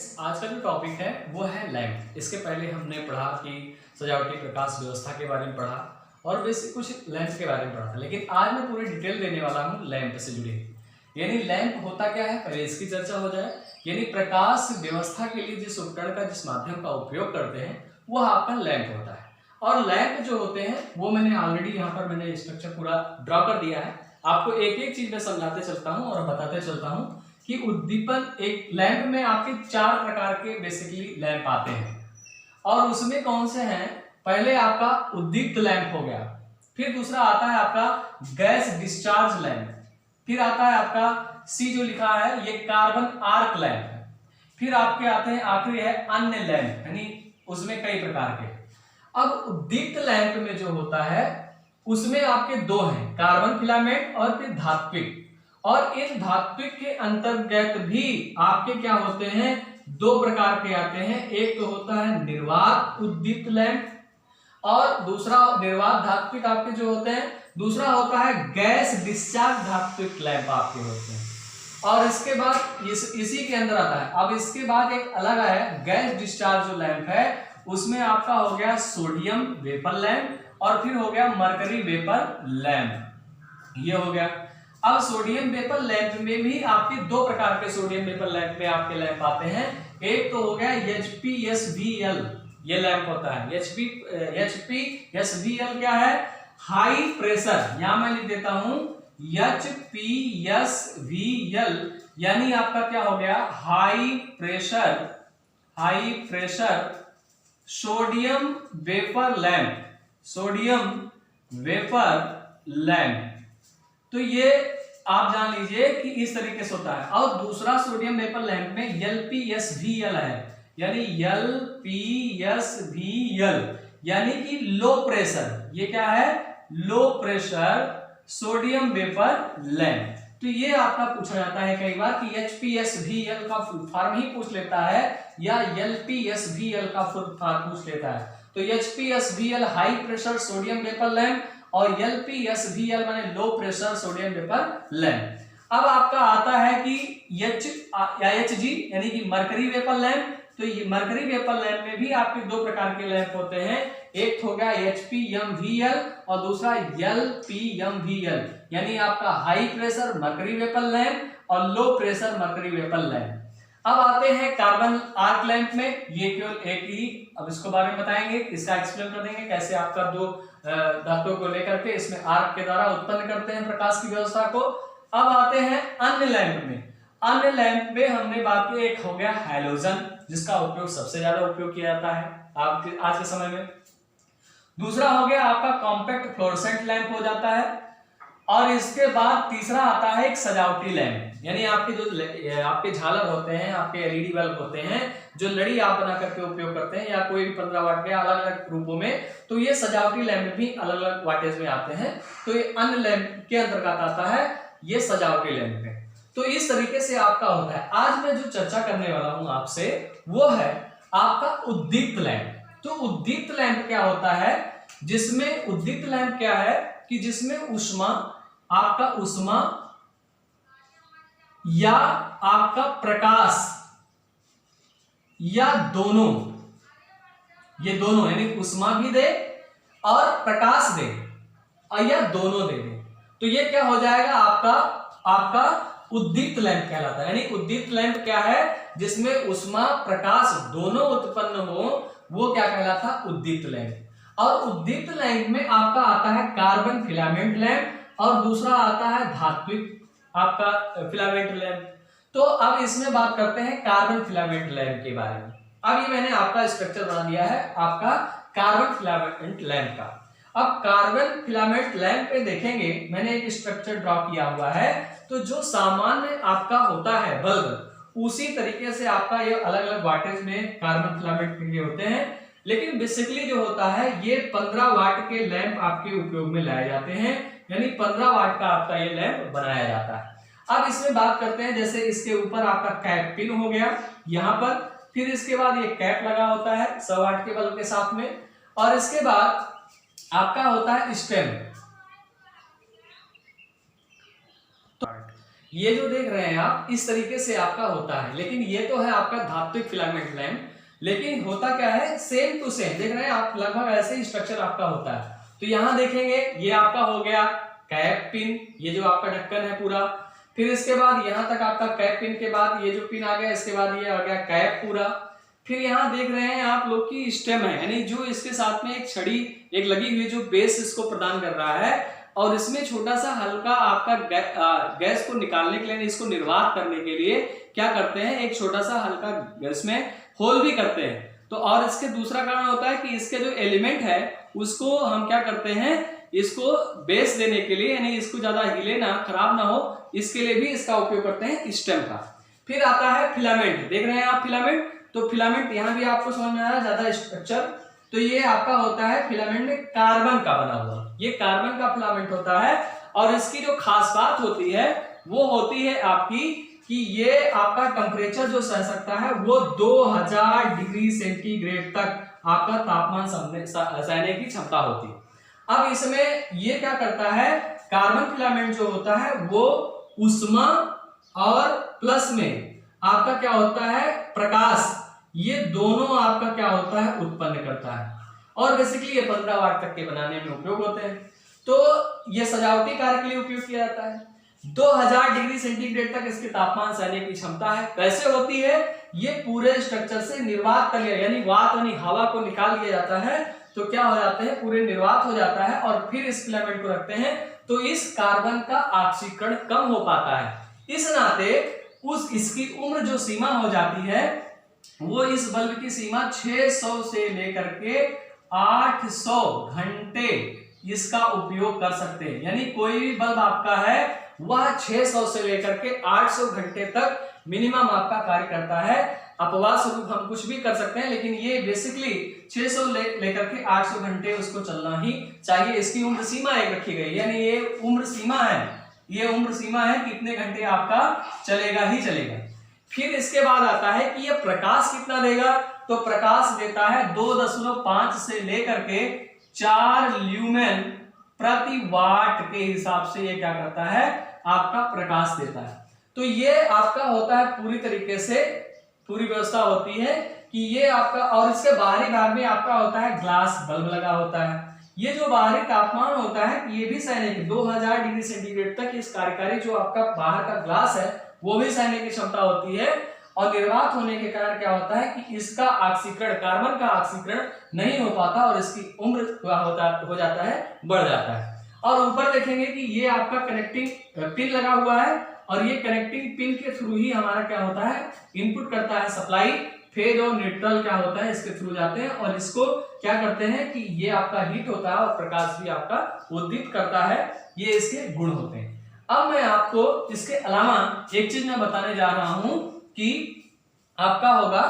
Students, आज का जो टॉपिक है वो है लैंप। इसके पहले हमने पढ़ा कि सजावटी प्रकाश व्यवस्था के बारे में पढ़ा और बेसिक कुछ लैंप के बारे में पढ़ा था, लेकिन आज मैं पूरी डिटेल देने वाला हूँ लैंप से जुड़े। यानी लैंप होता क्या है, पहले इसकी चर्चा हो जाए। यानी प्रकाश व्यवस्था के लिए जिस उपकरण का, जिस माध्यम का उपयोग करते हैं वह आपका लैंप होता है। और लैंप जो होते हैं वो मैंने ऑलरेडी यहाँ पर मैंने स्ट्रक्चर पूरा ड्रॉ कर दिया है। आपको एक एक चीज में समझाते चलता हूँ और बताते चलता हूँ कि उद्दीपन, एक लैंप में आपके 4 प्रकार के बेसिकली लैंप आते हैं और उसमें कौन से हैं। पहले आपका उद्दीप्त लैंप हो गया, फिर दूसरा आता है आपका गैस डिस्चार्ज लैंप, फिर आता है आपका सी जो लिखा है ये कार्बन आर्क लैंप है, फिर आपके आते हैं आखिरी है अन्य लैंप, यानी उसमें कई प्रकार के। अब उद्दीप्त लैंप में जो होता है उसमें आपके 2 हैं, कार्बन फिलामेंट और फिर धात्विक। और इन धात्विक के अंतर्गत भी आपके क्या होते हैं, 2 प्रकार के आते हैं। एक तो होता है निर्वात उद्दीप्त लैंप और दूसरा निर्वात धात्विक आपके जो होते हैं, दूसरा होता है गैस डिस्चार्ज धात्विक लैंप आपके होते हैं। और इसके बाद इसी के अंदर आता है, अब इसके बाद एक अलग है गैस डिस्चार्ज जो लैंप है, उसमें आपका हो गया सोडियम वेपर लैंप और फिर हो गया मरकरी वेपर लैंप, ये हो गया। अब सोडियम वेपर लैंप में भी आपके 2 प्रकार के सोडियम वेपर लैंप में आपके लैंप आते हैं। एक तो हो गया HPSVL, ये लैंप होता है। HPSVL क्या है, हाई प्रेशर, यहां मैं लिख देता हूं HPSVL, यानी आपका क्या हो गया, high pressure sodium vapour lamp, sodium vapour lamp. तो ये आप जान लीजिए कि इस तरीके से होता है। और दूसरा सोडियम वेपर लैंप में LPSVL है, यानी LPSVL यानी कि लो प्रेशर, ये क्या है, low pressure sodium vapour lamp. तो ये आपका पूछा जाता है कई बार कि HPSVL का फुल फॉर्म ही पूछ लेता है या LPSVL का फुल फॉर्म पूछ लेता है। तो HPSVL high pressure sodium vapour lamp और LPSVL माने low pressure sodium vapour lamp. अब आपका आता है कि HG यानी कि मरकरी वेपर लैंप। तो ये मरकरी वेपर लैंप में भी आपके 2 प्रकार के लैंप होते हैं, एक हो गया HPMVL और दूसरा LPMVL, यानी आपका high pressure mercury vapour lamp और low pressure mercury vapour lamp. अब आते हैं कार्बन आर्क लैंप में, ये केवल एक ही, अब इसको बारे में बताएंगे, इसका एक्सप्लेन कर देंगे कैसे आपका 2 धातुओं को लेकर के इसमें आर्क के द्वारा उत्पन्न करते हैं प्रकाश की व्यवस्था को। अब आते हैं अन्य लैंप में। अन्य लैंप में हमने बात की, एक हो गया हैलोजन जिसका उपयोग सबसे ज्यादा उपयोग किया जाता है आपके आज के समय में। दूसरा हो गया आपका कॉम्पैक्ट फ्लोरोसेंट लैंप हो जाता है। और इसके बाद तीसरा आता है एक सजावटी लैंप, यानी आपके जो आपके झालर होते हैं, आपके LED बल्ब होते हैं, जो लड़ी आप बना करके उपयोग करते हैं या कोई भी 15 वाट के अलग अलग रूपों में, तो ये सजावटी लैंप भी अलग अलग वाटेज में आते हैं। तो ये अन्य लैंप के अंतर्गत आता है, ये सजावटी लैंप है। तो इस तरीके से आपका होता है। आज मैं जो चर्चा करने वाला हूं आपसे वो है आपका उद्दीप्त लैंप। तो उद्दीप्त लैंप क्या होता है, जिसमें उद्दीप्त लैंप क्या है कि जिसमें उष्मा, आपका उष्मा या आपका प्रकाश या दोनों, ये दोनों यानी उष्मा भी दे और प्रकाश दे और या दोनों दे दे, तो ये क्या हो जाएगा, आपका उद्दीप्त लैंप कहलाता है। यानी उद्दीप्त लैंप क्या है, जिसमें उष्मा प्रकाश दोनों उत्पन्न हो, वो क्या कहलाता है, उद्दीप्त लैंप। और उद्दीप्त लैंप में आपका आता है कार्बन फिलामेंट लैंप और दूसरा आता है धात्विक आपका फिलामेंट लैंप। तो अब इसमें बात करते हैं कार्बन फिलामेंट लैंप के बारे में। अब ये मैंने आपका स्ट्रक्चर बना दिया है आपका कार्बन फिलामेंट लैंप का। अब कार्बन फिलामेंट लैंप पे देखेंगे, मैंने एक स्ट्रक्चर ड्रॉ किया हुआ है। तो जो सामान्य आपका होता है बल्ब, उसी तरीके से आपका ये अलग अलग वाटेज में कार्बन फिलामेंट के लिए होते हैं, लेकिन बेसिकली जो होता है ये 15 वाट के लैंप आपके उपयोग में लाए जाते हैं, यानी 15 वाट का आपका ये लैंप बनाया जाता है। अब इसमें बात करते हैं, जैसे इसके ऊपर आपका कैप पिन हो गया यहां पर, फिर इसके बाद ये कैप लगा होता है 100 वाट के बल्ब के साथ में, और इसके बाद आपका होता है स्टेम। ये जो देख रहे हैं आप, इस तरीके से आपका होता है, लेकिन ये तो है आपका धात्विक फिलामेंट लैंप, लेकिन होता क्या है, सेम टू सेम देख रहे हैं आप, लगभग ऐसे ही स्ट्रक्चर आपका होता है। तो यहां देखेंगे ये आपका हो गया कैप पिन, ये जो आपका ढक्कन है पूरा, फिर इसके बाद यहां तक आपका कैप पिन के बाद ये जो पिन आ गया, इसके बाद ये आ गया कैप पूरा। फिर यहाँ देख रहे हैं आप लोग की स्टेम है, यानी जो इसके साथ में एक छड़ी एक लगी हुई जो बेस इसको प्रदान कर रहा है, और इसमें छोटा सा हल्का आपका गैस को निकालने के लिए, इसको निर्वात करने के लिए क्या करते हैं, एक छोटा सा हल्का गैस में होल भी करते हैं। तो और इसके दूसरा कारण होता है कि इसके जो एलिमेंट है उसको हम क्या करते हैं, इसको बेस देने के लिए, यानी इसको ज्यादा हिले ना, खराब ना हो, इसके लिए भी इसका उपयोग करते हैं स्टेम का। फिर आता है फिलामेंट, देख रहे हैं आप फिलामेंट, तो फिलामेंट यहाँ भी आपको समझ में आया ज्यादा स्ट्रक्चर, तो ये आपका होता है फिलामेंट में कार्बन का बना हुआ, ये कार्बन का फिलामेंट होता है। और इसकी जो खास बात होती है वो होती है आपकी कि ये आपका टेम्परेचर जो सह सकता है वो 2000 डिग्री सेंटीग्रेड तक आपका तापमान सहने की क्षमता होती है। अब इसमें ये क्या करता है, कार्बन फिलामेंट जो होता है वो उष्मा और प्लस में आपका क्या होता है, प्रकाश, ये दोनों आपका क्या होता है, उत्पन्न करता है। और बेसिकली ये 15 वाट तक के बनाने में उपयोग होते हैं। तो ये सजावटी कार्य के लिए उपयोग किया जाता है। 2000 डिग्री सेंटीग्रेड तक इसके तापमान सहने की क्षमता है। कैसे होती है, ये पूरे स्ट्रक्चर से निर्वात कर लिया, यानी वात यानी हवा को निकाल लिया जाता है, तो क्या हो जाते हैं, पूरे निर्वात हो जाता है, और फिर इस फिलामेंट को रखते हैं, तो इस कार्बन का ऑक्सीकरण कम हो पाता है। इस नाते इसकी उम्र जो सीमा हो जाती है वो इस बल्ब की सीमा 600 से लेकर के 800 घंटे इसका उपयोग कर सकते हैं। यानी कोई भी बल्ब आपका है वह 600 से लेकर के 800 घंटे तक मिनिमम आपका कार्य करता है। अपवाद स्वरूप हम कुछ भी कर सकते हैं, लेकिन ये बेसिकली 600 लेकर के 800 घंटे उसको चलना ही चाहिए। इसकी उम्र सीमा एक रखी गई, यानी ये उम्र सीमा है, ये उम्र सीमा है कि इतने घंटे आपका चलेगा ही चलेगा। फिर इसके बाद आता है कि ये प्रकाश कितना देगा, तो प्रकाश देता है 2.5 से लेकर के 4 ल्यूमेन प्रति वाट के हिसाब से ये क्या करता है, आपका प्रकाश देता है। तो ये आपका होता है पूरी तरीके से पूरी व्यवस्था होती है कि ये आपका, और इसके बाहरी भाग में आपका होता है ग्लास बल्ब लगा होता है। ये जो बाहरी तापमान होता है ये भी सहने की 2000 डिग्री सेंटीग्रेड तक इस कार्यकारी जो आपका बाहर का ग्लास है वो भी सहने की क्षमता होती है। और निर्वात होने के कारण क्या होता है कि इसका ऑक्सीकरण, कार्बन का ऑक्सीकरण नहीं हो पाता और इसकी उम्र हो जाता है, बढ़ जाता है। और ऊपर देखेंगे कि ये आपका कनेक्टिंग पिन लगा हुआ है, और ये कनेक्टिंग पिन के थ्रू ही हमारा क्या होता है, इनपुट करता है सप्लाई, फेज और न्यूट्रल क्या होता है इसके थ्रू जाते हैं, और इसको क्या करते हैं कि ये आपका हीट होता है और प्रकाश भी आपका उद्दीपित करता है। ये इसके गुण होते हैं। अब मैं आपको इसके अलावा एक चीज मैं बताने जा रहा हूं कि आपका होगा